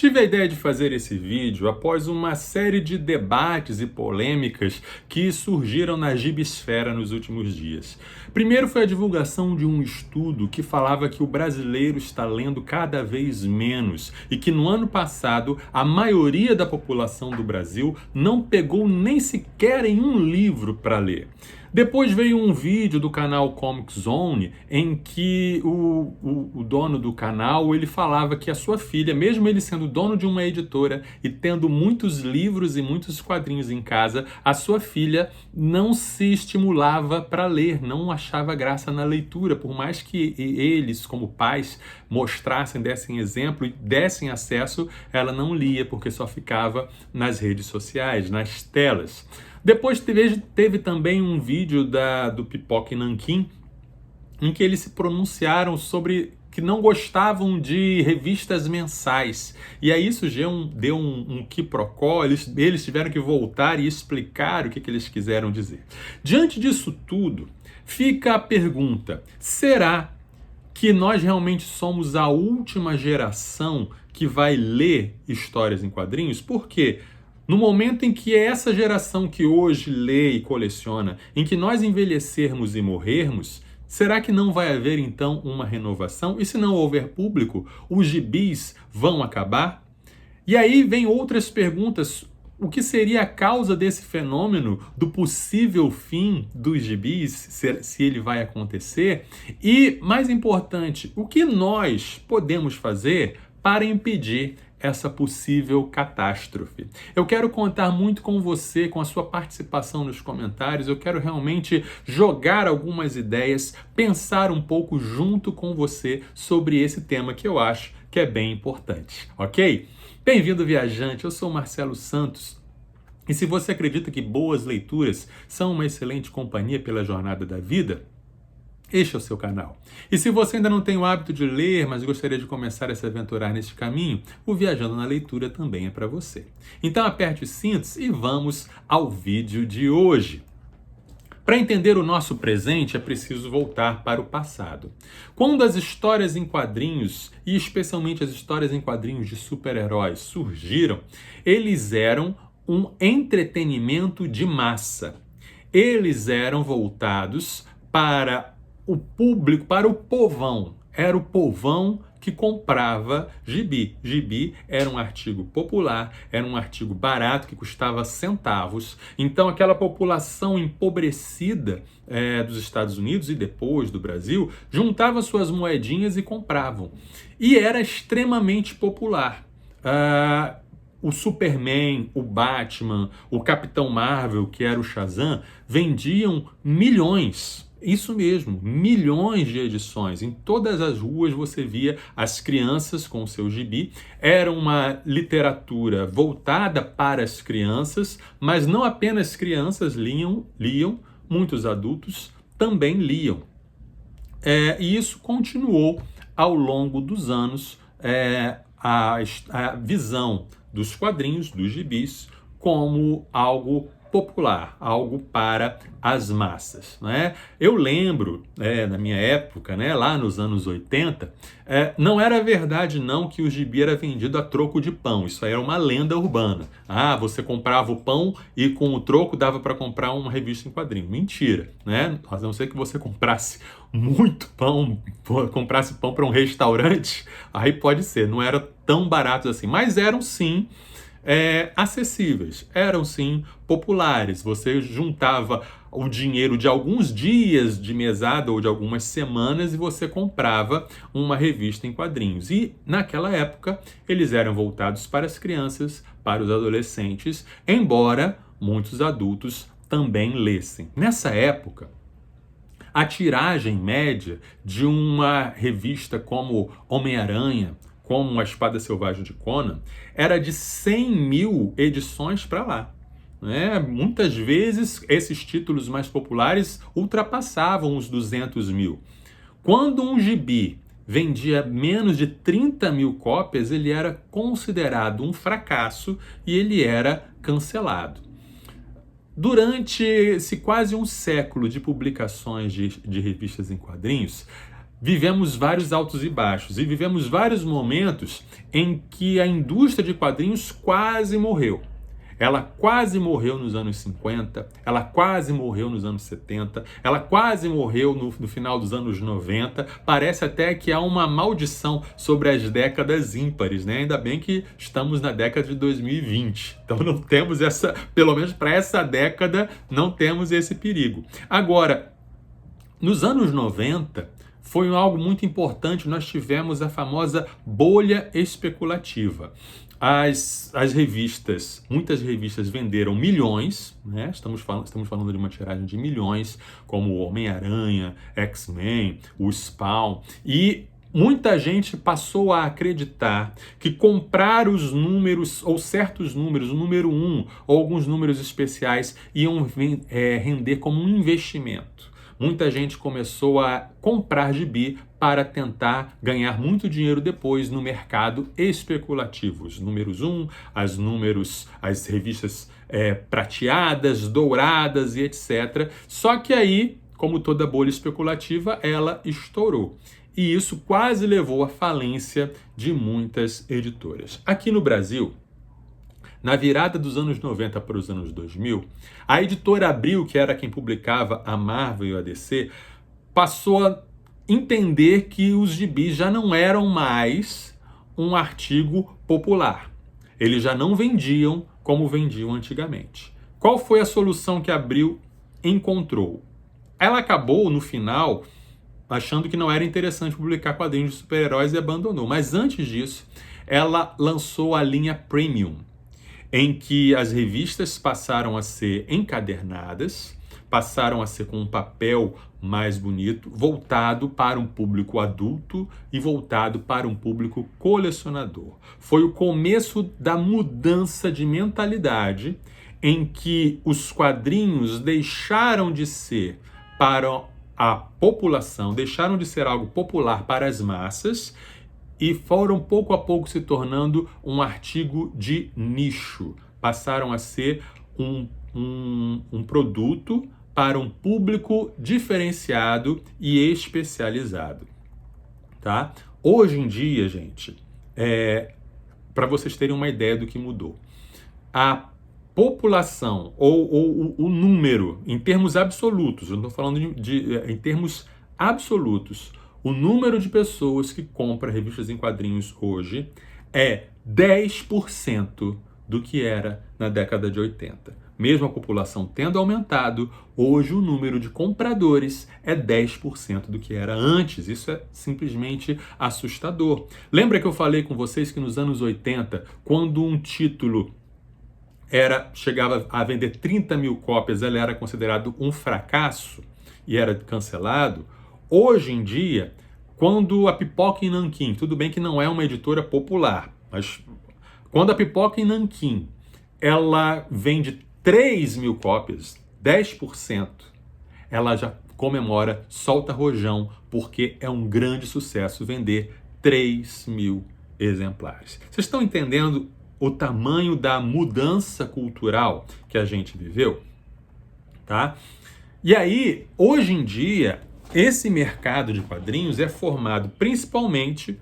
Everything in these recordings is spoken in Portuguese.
Tive a ideia de fazer esse vídeo após uma série de debates e polêmicas que surgiram na gibisfera nos últimos dias. Primeiro foi a divulgação de um estudo que falava que o brasileiro está lendo cada vez menos e que no ano passado a maioria da população do Brasil não pegou nem sequer em um livro para ler. Depois veio um vídeo do canal Comic Zone em que o dono do canal ele falava que a sua filha, mesmo ele sendo dono de uma editora e tendo muitos livros e muitos quadrinhos em casa, a sua filha não se estimulava para ler, não achava graça na leitura, por mais que eles, como pais, mostrassem, dessem exemplo e dessem acesso, ela não lia porque só ficava nas redes sociais, nas telas. Depois teve também um vídeo do Pipoca e Nanquim, em que eles se pronunciaram sobre que não gostavam de revistas mensais. E aí isso já deu um quiprocó, eles tiveram que voltar e explicar o que eles quiseram dizer. Diante disso tudo, fica a pergunta, será que nós realmente somos a última geração que vai ler histórias em quadrinhos? Por quê? No momento em que essa geração que hoje lê e coleciona, em que nós envelhecermos e morrermos, será que não vai haver então uma renovação? E se não houver público, os gibis vão acabar? E aí vem outras perguntas. O que seria a causa desse fenômeno, do possível fim dos gibis, se ele vai acontecer? E, mais importante, o que nós podemos fazer para impedir essa possível catástrofe? Eu quero contar muito com você, com a sua participação nos comentários. Eu quero realmente jogar algumas ideias, pensar um pouco junto com você sobre esse tema que eu acho que é bem importante, ok? Bem-vindo, viajante, eu sou Marcelo Santos. E se você acredita que boas leituras são uma excelente companhia pela jornada da vida, este é o seu canal. E se você ainda não tem o hábito de ler, mas gostaria de começar a se aventurar neste caminho, o Viajando na Leitura também é para você. Então aperte os cintos e vamos ao vídeo de hoje. Para entender o nosso presente, é preciso voltar para o passado. Quando as histórias em quadrinhos, e especialmente as histórias em quadrinhos de super-heróis, surgiram, eles eram um entretenimento de massa. Eles eram voltados para o público, para o povão. Era o povão que comprava gibi. Gibi era um artigo popular, era um artigo barato que custava centavos. Então aquela população empobrecida dos Estados Unidos e depois do Brasil juntava suas moedinhas e compravam. E era extremamente popular. O Superman, o Batman, o Capitão Marvel, que era o Shazam, vendiam milhões. Isso mesmo, milhões de edições. Em todas as ruas você via as crianças com o seu gibi. Era uma literatura voltada para as crianças, mas não apenas crianças liam, muitos adultos também liam. E isso continuou ao longo dos anos, a visão dos quadrinhos, dos gibis, como algo popular, algo para as massas, né? Eu lembro, na minha época, lá nos anos 80, não era verdade não que o gibi era vendido a troco de pão. Isso aí era uma lenda urbana. Você comprava o pão e com o troco dava para comprar uma revista em quadrinho. Mentira, né? A não ser que você comprasse muito pão, comprasse pão para um restaurante, aí pode ser, não era tão barato assim, mas eram sim acessíveis, eram sim populares. Você juntava o dinheiro de alguns dias de mesada ou de algumas semanas e você comprava uma revista em quadrinhos. E naquela época eles eram voltados para as crianças, para os adolescentes, embora muitos adultos também lessem. Nessa época, a tiragem média de uma revista como Homem-Aranha, como A Espada Selvagem de Conan, era de 100 mil edições para lá. Muitas vezes esses títulos mais populares ultrapassavam os 200 mil. Quando um gibi vendia menos de 30 mil cópias, ele era considerado um fracasso e ele era cancelado. Durante esse quase um século de publicações de revistas em quadrinhos, vivemos vários altos e baixos e vivemos vários momentos em que a indústria de quadrinhos quase morreu. Ela quase morreu nos anos 50, ela quase morreu nos anos 70, ela quase morreu no final dos anos 90. Parece até que há uma maldição sobre as décadas ímpares, né? Ainda bem que estamos na década de 2020. Então não temos essa, pelo menos para essa década, não temos esse perigo. Agora, nos anos 90, foi algo muito importante, nós tivemos a famosa bolha especulativa. As revistas, muitas revistas venderam milhões, né? Estamos falando de uma tiragem de milhões, como o Homem-Aranha, X-Men, o Spawn, e muita gente passou a acreditar que comprar os números, ou certos números, o número 1 ou alguns números especiais, iam render como um investimento. Muita gente começou a comprar gibi para tentar ganhar muito dinheiro depois no mercado especulativo. Os números 1, as revistas prateadas, douradas e etc. Só que aí, como toda bolha especulativa, ela estourou. E isso quase levou à falência de muitas editoras. Aqui no Brasil, na virada dos anos 90 para os anos 2000, a editora Abril, que era quem publicava a Marvel e a DC, passou a entender que os gibis já não eram mais um artigo popular. Eles já não vendiam como vendiam antigamente. Qual foi a solução que a Abril encontrou? Ela acabou, no final, achando que não era interessante publicar quadrinhos de super-heróis e abandonou. Mas antes disso, ela lançou a linha Premium, em que as revistas passaram a ser encadernadas, passaram a ser com um papel mais bonito, voltado para um público adulto e voltado para um público colecionador. Foi o começo da mudança de mentalidade, em que os quadrinhos deixaram de ser para a população, deixaram de ser algo popular para as massas, e foram pouco a pouco se tornando um artigo de nicho. Passaram a ser um produto para um público diferenciado e especializado. Tá? Hoje em dia, gente, para vocês terem uma ideia do que mudou, a população ou o número, em termos absolutos, eu não estou falando em termos absolutos, o número de pessoas que compram revistas em quadrinhos hoje é 10% do que era na década de 80. Mesmo a população tendo aumentado, hoje o número de compradores é 10% do que era antes. Isso é simplesmente assustador. Lembra que eu falei com vocês que nos anos 80, quando um título chegava a vender 30 mil cópias, ele era considerado um fracasso e era cancelado? Hoje em dia, quando a Pipoca em Nanquim, tudo bem que não é uma editora popular, mas quando a Pipoca em Nanquim, ela vende 3 mil cópias, 10%, ela já comemora, solta rojão, porque é um grande sucesso vender 3 mil exemplares. Vocês estão entendendo o tamanho da mudança cultural que a gente viveu? Tá? E aí, hoje em dia, esse mercado de quadrinhos é formado principalmente,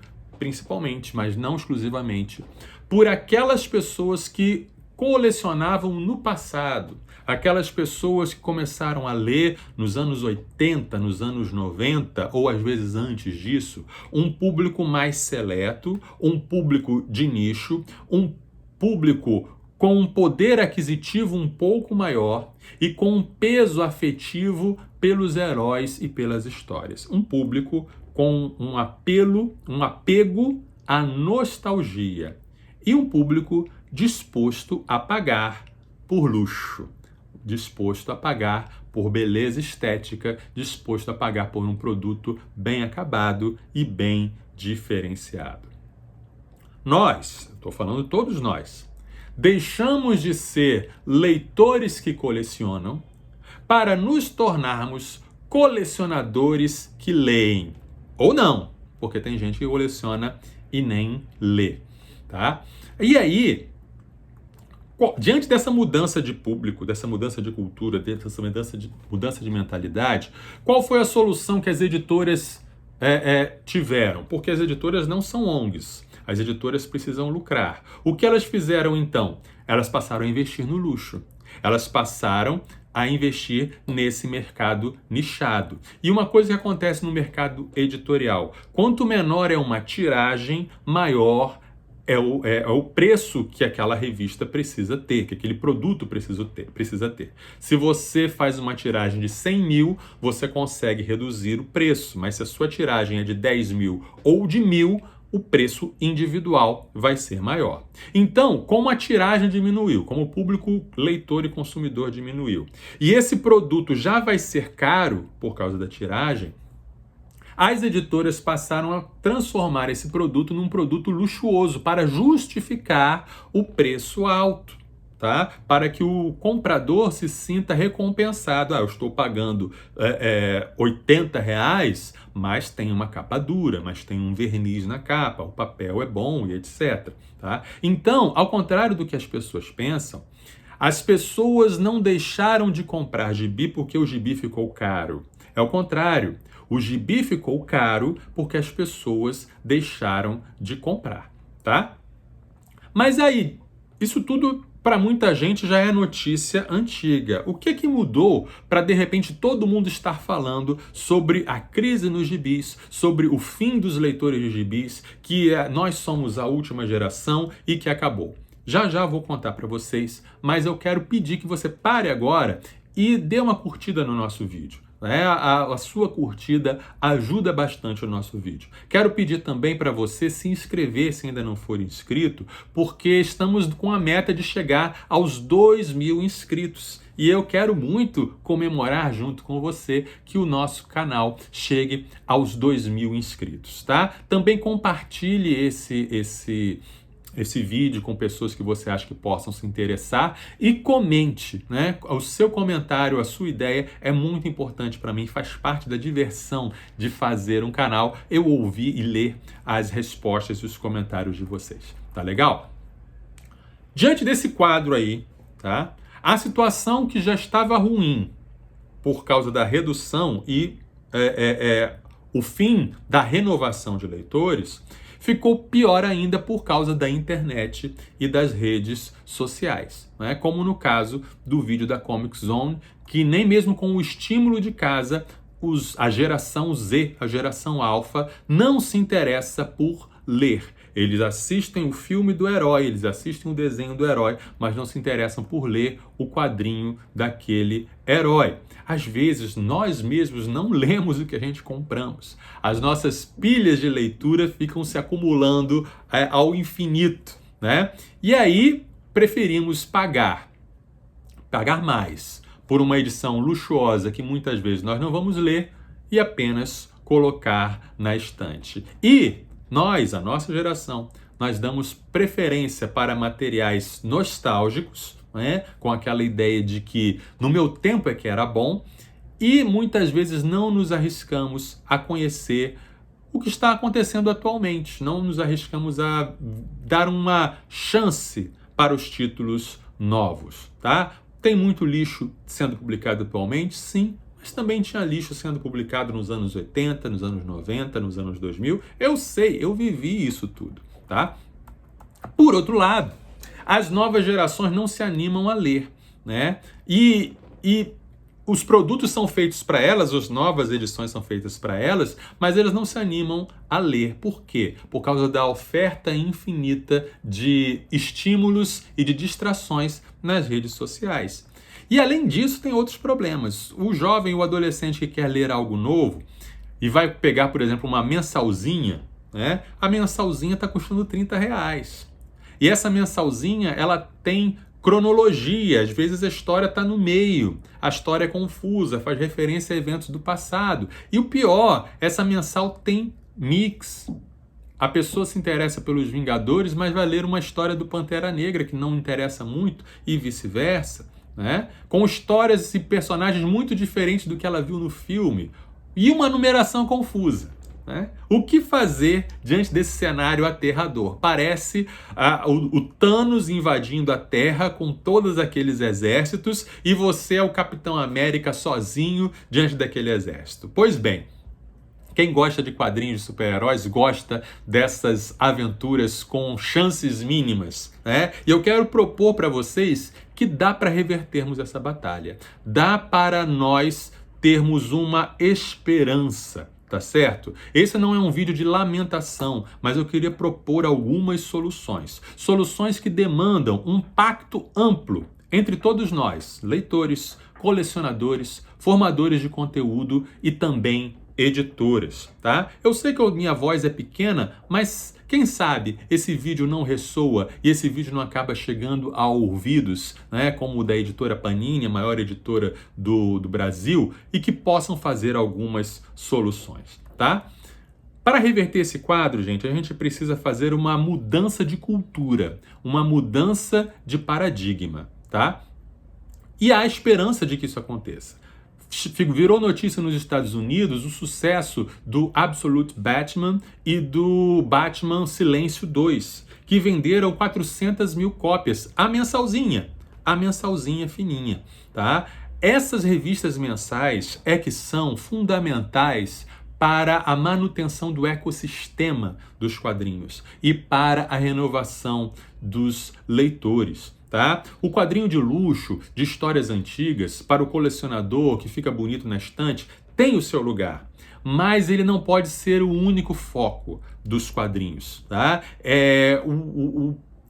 mas não exclusivamente, por aquelas pessoas que colecionavam no passado, aquelas pessoas que começaram a ler nos anos 80, nos anos 90, ou às vezes antes disso, um público mais seleto, um público de nicho, um público com um poder aquisitivo um pouco maior e com um peso afetivo pelos heróis e pelas histórias. Um público com um apego à nostalgia. E um público disposto a pagar por luxo, disposto a pagar por beleza estética, disposto a pagar por um produto bem acabado e bem diferenciado. Nós, estou falando todos nós, deixamos de ser leitores que colecionam para nos tornarmos colecionadores que leem. Ou não, porque tem gente que coleciona e nem lê, tá? E aí, diante dessa mudança de público, dessa mudança de cultura, dessa mudança de mentalidade, qual foi a solução que as editoras tiveram? Porque as editoras não são ONGs. As editoras precisam lucrar. O que elas fizeram então? Elas passaram a investir no luxo. Elas passaram a investir nesse mercado nichado. E uma coisa que acontece no mercado editorial: quanto menor é uma tiragem, maior é o preço que aquela revista precisa ter, que aquele produto precisa ter. Se você faz uma tiragem de 100 mil, você consegue reduzir o preço, mas se a sua tiragem é de 10 mil ou de 1.000, o preço individual vai ser maior. Então, como a tiragem diminuiu, como o público leitor e consumidor diminuiu, e esse produto já vai ser caro por causa da tiragem, as editoras passaram a transformar esse produto num produto luxuoso para justificar o preço alto, tá? Para que o comprador se sinta recompensado. Eu estou pagando R$ 80, mas tem uma capa dura, mas tem um verniz na capa, o papel é bom e etc. Tá? Então, ao contrário do que as pessoas pensam, as pessoas não deixaram de comprar gibi porque o gibi ficou caro. É o contrário. O gibi ficou caro porque as pessoas deixaram de comprar, tá? Mas aí, isso tudo para muita gente já é notícia antiga. O que mudou para de repente todo mundo estar falando sobre a crise nos gibis, sobre o fim dos leitores de gibis, que nós somos a última geração e que acabou? Já vou contar para vocês, mas eu quero pedir que você pare agora e dê uma curtida no nosso vídeo. A sua curtida ajuda bastante o nosso vídeo. Quero pedir também para você se inscrever se ainda não for inscrito, porque estamos com a meta de chegar aos 2.000 inscritos. E eu quero muito comemorar junto com você que o nosso canal chegue aos 2.000 inscritos, tá? Também compartilhe esse vídeo com pessoas que você acha que possam se interessar e comente, né? O seu comentário, a sua ideia é muito importante para mim, faz parte da diversão de fazer um canal, eu ouvir e ler as respostas e os comentários de vocês, tá legal? Diante desse quadro aí, tá? A situação que já estava ruim por causa da redução e o fim da renovação de leitores, ficou pior ainda por causa da internet e das redes sociais, né? Como no caso do vídeo da Comic Zone, que nem mesmo com o estímulo de casa, a geração Z, a geração Alpha, não se interessa por ler. Eles assistem o filme do herói, eles assistem o desenho do herói, mas não se interessam por ler o quadrinho daquele herói. Às vezes, nós mesmos não lemos o que a gente compramos. As nossas pilhas de leitura ficam se acumulando ao infinito, né? E aí, preferimos pagar mais por uma edição luxuosa que muitas vezes nós não vamos ler e apenas colocar na estante. E nós, a nossa geração, nós damos preferência para materiais nostálgicos, né? Com aquela ideia de que no meu tempo é que era bom, e muitas vezes não nos arriscamos a conhecer o que está acontecendo atualmente, não nos arriscamos a dar uma chance para os títulos novos, tá? Tem muito lixo sendo publicado atualmente, sim, mas também tinha lixo sendo publicado nos anos 80, nos anos 90, nos anos 2000. Eu sei, eu vivi isso tudo, tá? Por outro lado, as novas gerações não se animam a ler, né? E os produtos são feitos para elas, as novas edições são feitas para elas, mas elas não se animam a ler. Por quê? Por causa da oferta infinita de estímulos e de distrações nas redes sociais. E além disso, tem outros problemas. O jovem, o adolescente que quer ler algo novo e vai pegar, por exemplo, uma mensalzinha, né? A mensalzinha está custando R$30. E essa mensalzinha, ela tem cronologia, às vezes a história está no meio, a história é confusa, faz referência a eventos do passado. E o pior, essa mensal tem mix. A pessoa se interessa pelos Vingadores, mas vai ler uma história do Pantera Negra que não interessa muito e vice-versa, né? Com histórias e personagens muito diferentes do que ela viu no filme e uma numeração confusa, né? O que fazer diante desse cenário aterrador? Parece o Thanos invadindo a Terra com todos aqueles exércitos e você é o Capitão América sozinho diante daquele exército. Pois bem, Quem gosta de quadrinhos de super-heróis gosta dessas aventuras com chances mínimas, né? E eu quero propor para vocês que dá para revertermos essa batalha. Dá para nós termos uma esperança, tá certo? Esse não é um vídeo de lamentação, mas eu queria propor algumas soluções. Soluções que demandam um pacto amplo entre todos nós, leitores, colecionadores, formadores de conteúdo e também editoras, tá? Eu sei que a minha voz é pequena, mas quem sabe esse vídeo não ressoa e esse vídeo não acaba chegando a ouvidos, né, como o da editora Panini, a maior editora do Brasil, e que possam fazer algumas soluções, tá? Para reverter esse quadro, gente, a gente precisa fazer uma mudança de cultura, uma mudança de paradigma, tá? E há esperança de que isso aconteça. Virou notícia nos Estados Unidos o sucesso do Absolute Batman e do Batman Silêncio 2, que venderam 400 mil cópias, a mensalzinha fininha, tá? Essas revistas mensais é que são fundamentais para a manutenção do ecossistema dos quadrinhos e para a renovação dos leitores. Tá? O quadrinho de luxo, de histórias antigas, para o colecionador que fica bonito na estante, tem o seu lugar. Mas ele não pode ser o único foco dos quadrinhos. Tá?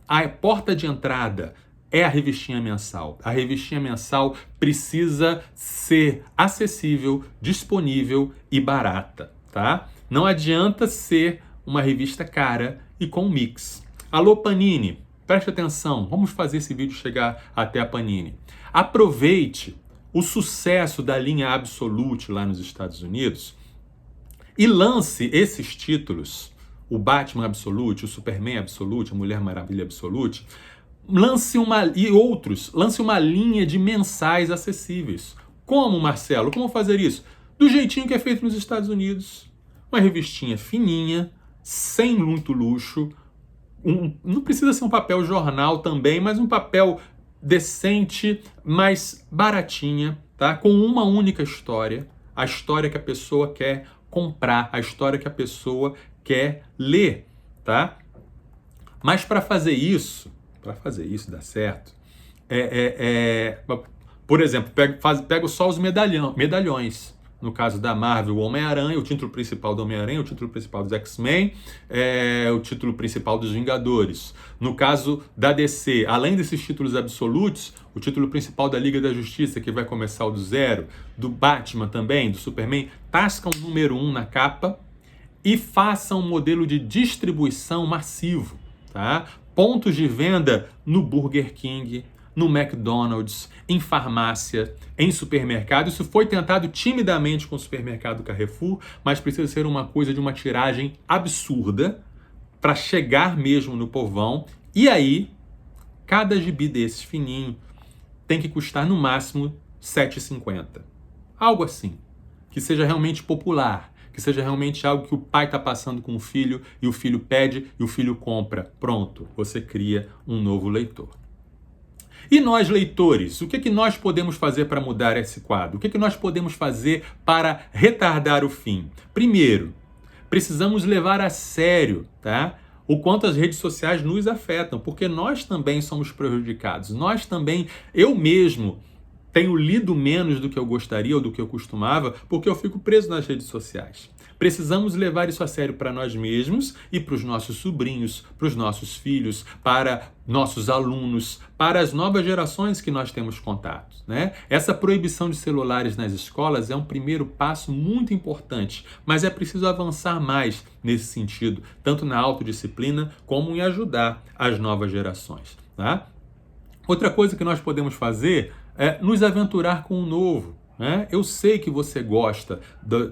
A porta de entrada é a revistinha mensal. A revistinha mensal precisa ser acessível, disponível e barata. Tá? Não adianta ser uma revista cara e com mix. Alô, Panini! Preste atenção, vamos fazer esse vídeo chegar até a Panini. Aproveite o sucesso da linha Absolute lá nos Estados Unidos e lance esses títulos, o Batman Absolute, o Superman Absolute, a Mulher Maravilha Absolute, lance uma linha de mensais acessíveis. Como, Marcelo? Como fazer isso? Do jeitinho que é feito nos Estados Unidos. Uma revistinha fininha, sem muito luxo, não precisa ser um papel jornal também, mas um papel decente, mas baratinha, tá? Com uma única história, a história que a pessoa quer comprar, a história que a pessoa quer ler, tá? Mas para fazer isso dar certo, por exemplo, pego só os medalhões. No caso da Marvel, o Homem-Aranha, o título principal do Homem-Aranha, o título principal dos X-Men, o título principal dos Vingadores. No caso da DC, além desses títulos absolutos, o título principal da Liga da Justiça, que vai começar do zero, do Batman também, do Superman, tasca um número 1 na capa e faça um modelo de distribuição massivo, tá? Pontos de venda no Burger King, no McDonald's, em farmácia, em supermercado. Isso foi tentado timidamente com o supermercado Carrefour, mas precisa ser uma coisa de uma tiragem absurda para chegar mesmo no povão. E aí, cada gibi desses fininho tem que custar no máximo R$ 7,50. Algo assim, que seja realmente popular, que seja realmente algo que o pai está passando com o filho e o filho pede e o filho compra. Pronto, você cria um novo leitor. E nós, leitores, o que nós podemos fazer para mudar esse quadro? O que nós podemos fazer para retardar o fim? Primeiro, precisamos levar a sério, tá? O quanto as redes sociais nos afetam, porque nós também somos prejudicados. Nós também, eu mesmo, tenho lido menos do que eu gostaria ou do que eu costumava, porque eu fico preso nas redes sociais. Precisamos levar isso a sério para nós mesmos e para os nossos sobrinhos, para os nossos filhos, para nossos alunos, para as novas gerações que nós temos contato, né? Essa proibição de celulares nas escolas é um primeiro passo muito importante, mas é preciso avançar mais nesse sentido, tanto na autodisciplina como em ajudar as novas gerações, tá? Outra coisa que nós podemos fazer é nos aventurar com o novo. Eu sei que você gosta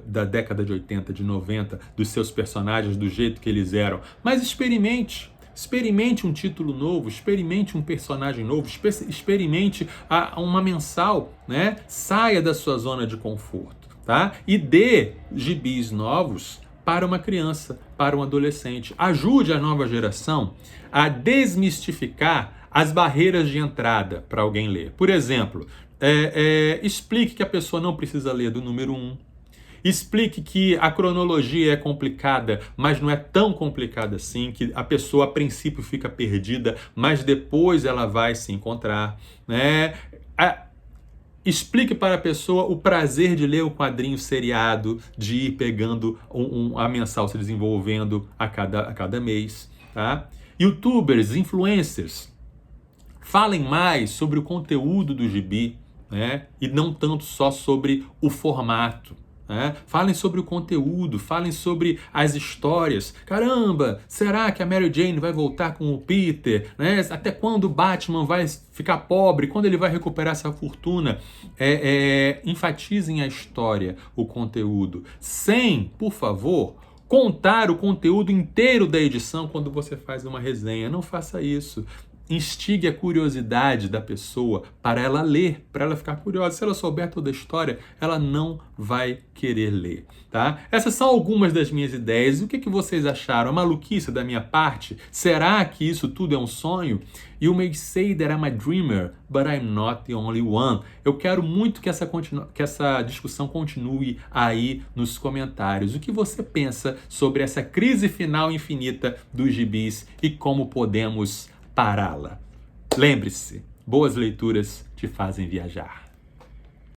da década de 80, de 90, dos seus personagens, do jeito que eles eram, mas experimente. Experimente um título novo, experimente um personagem novo, experimente uma mensal, né? Saia da sua zona de conforto, tá? E dê gibis novos para uma criança, para um adolescente. Ajude a nova geração a desmistificar as barreiras de entrada para alguém ler. Por exemplo, explique que a pessoa não precisa ler do número 1. Explique que a cronologia é complicada, mas não é tão complicada assim, que a pessoa a princípio fica perdida, mas depois ela vai se encontrar, né? Explique para a pessoa o prazer de ler o quadrinho seriado, de ir pegando a mensal se desenvolvendo a cada mês, tá? YouTubers, influencers, falem mais sobre o conteúdo do gibi, né? E não tanto só sobre o formato. Né? Falem sobre o conteúdo, falem sobre as histórias. Caramba, será que a Mary Jane vai voltar com o Peter? Né? Até quando o Batman vai ficar pobre? Quando ele vai recuperar essa fortuna? Enfatizem a história, o conteúdo. Sem, por favor, contar o conteúdo inteiro da edição quando você faz uma resenha. Não faça isso. Instigue a curiosidade da pessoa para ela ler, para ela ficar curiosa. Se ela souber toda a história, ela não vai querer ler, tá? Essas são algumas das minhas ideias. O que vocês acharam? A maluquice da minha parte? Será que isso tudo é um sonho? You may say that I'm a dreamer, but I'm not the only one. Eu quero muito que essa discussão continue aí nos comentários. O que você pensa sobre essa crise final infinita dos gibis e como podemos pará-la? Lembre-se, boas leituras te fazem viajar.